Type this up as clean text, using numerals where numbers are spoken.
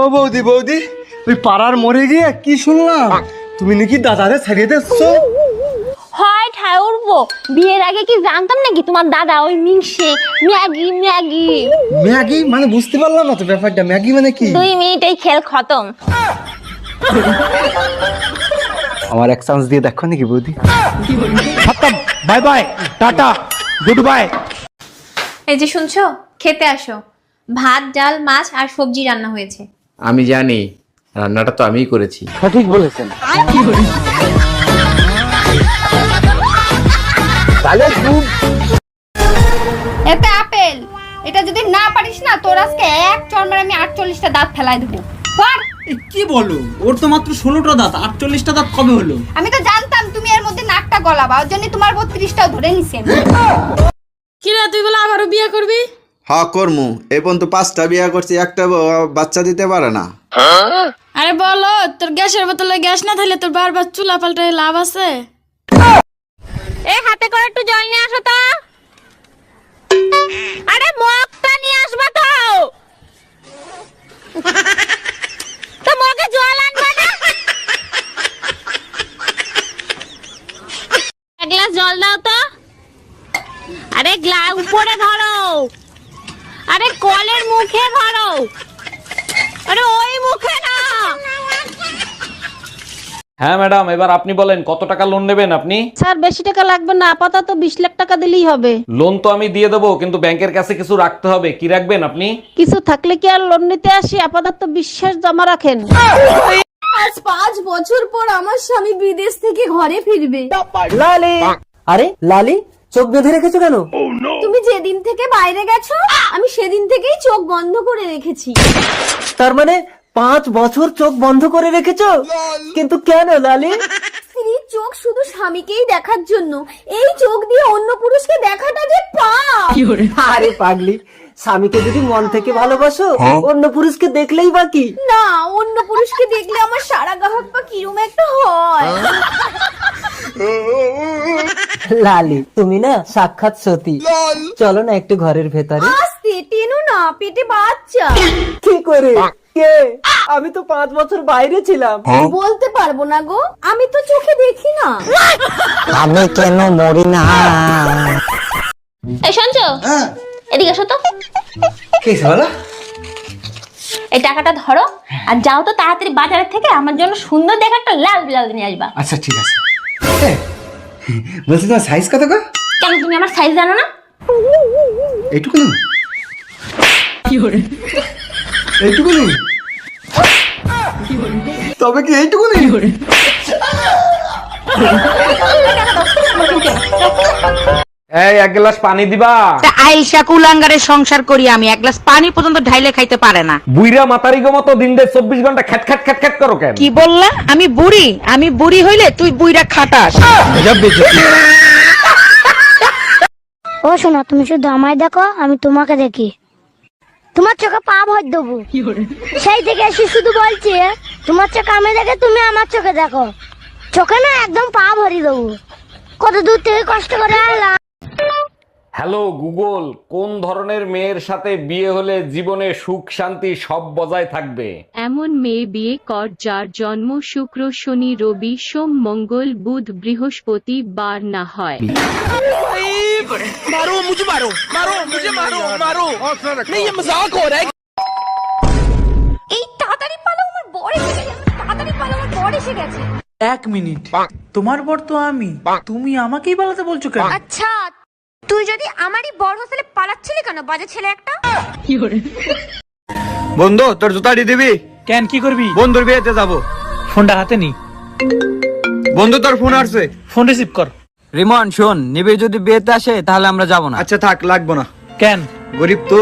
ও বৌদি বৌদি, ওই পাড়ার মরে গিয়ে কি শুনলাম তুমি নাকি দাদারে ছাড়িয়ে দিচ্ছো? হয় ঠায় উঠবো, বিয়ের আগে কি জানতাম নাকি তোমার দাদা ওই মিংসে ম্যাগি ম্যাগি ম্যাগি মানে বুঝতে পারলাম না তো ব্যাপারটা, ম্যাগি মানে কি? 2 মিনিটেই খেল খতম। আমার এক চান্স দিয়ে দেখো নাকি বৌদি? খতম, bye bye, tata, good bye. এই যে শুনছো, খেতে আসো। ভাত, ডাল, মাছ আর সবজি রান্না হয়েছে। আমি জানি, রান্নাটা তো আমিই করেছি। সঠিক বলেছেন। তাহলে এতে আপেল, এটা যদি না পারিস না তোর আজকে এক চড়মের আমি 48টা দাঁত ফেলাই দেবো। কি বলো, ওর তো মাত্র 16টা দাঁত, 48টা দাঁত কবে হলো? আমি তো জানতাম তুমি এর মধ্যে নাকটা গলাবা, ওর জন্য তোমার 32টাও ধরে নিছি আমি। কিরে তুই বলে আবারও বিয়ে করবি? হ্যাঁ করমু, এই পর্যন্ত 5টা বিয়ে করছি, একটা বাচ্চা দিতে পারে না। আরে বলো, তোর গ্যাসের বোতলে গ্যাস না থাকলে তোর বারবার চুলা পাল্টায় লাভ আছে? এই হাতে করে একটু জল নিয়ে আসো তো। আরে মগটা নিয়ে আসবা তো। তো মগে জল আনবা না? এক গ্লাস জল দাও তো। আরে গ্লাস উপরে ধরো, আরে কলের মুখে ধরো, আরে ওই মুখে না। হ্যাঁ ম্যাডাম, এবার আপনি বলেন কত টাকা লোন নেবেন আপনি? স্যার বেশি টাকা লাগবে না, আপাতত 20 লাখ টাকা দিলেই হবে। লোন তো আমি দিয়ে দেবো, কিন্তু ব্যাংকের কাছে কিছু রাখতে হবে। কি রাখবেন আপনি? কিছু থাকলে কি আর লোন নিতে আসি? আপাতত বিশ্বাস জমা রাখেন। আজ 5 বছর পর আমার স্বামী বিদেশ থেকে ঘরে ফিরবে। লালি, আরে লালি চোখ বেঁধে রেখেছো কেন? তুমি যেদিন থেকে বাইরে গেছো আমি সেদিন থেকেই চোখ বন্ধ করে রেখেছি। তার মানে 5 বছর চোখ বন্ধ করে রেখেছো? কিন্তু কেন লালি? স্ত্রীর চোখ শুধু স্বামীকেই দেখার জন্য, এই চোখ দিয়ে অন্য পুরুষকে দেখাটা যে পাপ। আরে পাগলি, স্বামীকে যদি মন থেকে ভালোবাসো অন্য পুরুষকে দেখলেই বাকি। না, অন্য পুরুষকে দেখলে আমার সারা গাহক পা কিরম একটা হয়। লালি তুমি না সাক্ষাৎ সতী। চলো না একটু ঘরের ভেতরে। আস্তে টেনো না, পেটে বাচ্চা। কি করে? কে? আমি তো 5 বছর বাইরে ছিলাম। বলতে পারবো না গো, আমি তো চোখে দেখি না। আমি কেন মরি না? এই শুনছো, এদিকে এসো তো। কি বলো? এই টাকাটা ধরো আর যাও তো তাড়াতাড়ি বাজারের থেকে আমার জন্য সুন্দর দেখে একটা লাল ব্লাউজ নিয়ে আসবা। আচ্ছা ঠিক আছে। বলছি তোমার সাইজ কত গো? কেন তুমি আমার সাইজ জানো না? এইটুকু না? এইটুকু নেই? তবে কি এইটুকু নেই? এই এক গ্লাস পানি দিবা। আইসা কুলাঙ্গারের সংসার করি আমি, এক গ্লাস পানি পর্যন্ত ঢাইলে খাইতে পারে না। বুইরা মাতারি গো মতো দিন দেয় 24 ঘন্টা খ্যাট খ্যাট খ্যাট খ্যাট করো কেন? কি বললা? আমি বুড়ি? আমি বুড়ি হইলে তুই বুইরা খাটাস। ও শোনো, তুমি শুধু আমায় দেখো, আমি তোমাকে দেখি। তোমার চোখে পা ভর দেবো। সেই থেকে এসে শুধু বলছি তোমার চোখে আমি দেখে তুমি আমার চোখে দেখো। চোখে না একদম পা ভরি দেবো। কত দূর থেকে কষ্ট করে আনলাম। হ্যালো গুগল, কোন ধরনের মেয়ের সাথে বিয়ে হলে জীবনে সুখ শান্তি সব বজায় থাকবে? এমন মেয়ে বিয়ে কর যার জন্ম শুক্র শনি রবি সোম মঙ্গল বুধ বৃহস্পতি বার না হয়। मारो मुझे, मारो मारो मुझे, मारो मारो, नहीं ये मजाक हो रहा है। এই তাড়াতাড়ি পালাও, আমার বর এসে গেছে। তাড়াতাড়ি পালাও, আমার বর এসে গেছে। 1 মিনিট, তোমার বর তো আমি, তুমি আমাকেই পালাতে বলছো কেন? আচ্ছা, তুই যদি আমারই বর হোস্টেলে পালাচ্ছিলি কেন, বাজে ছেলে একটা? বন্ধু তোর জুতাটি দিবি? কেন, কি করবি? বন্ধুর বিয়েতে যাবো। ফোনটা হাতে নি। বন্ধু তোর ফোন আসছে। ফোন রিসিভ কর। রিমন শোন, নিবিড় যদি বিয়েতে আসে তাহলে আমরা যাবো না। আচ্ছা থাক, লাগবো না। কেন? গরিব তো।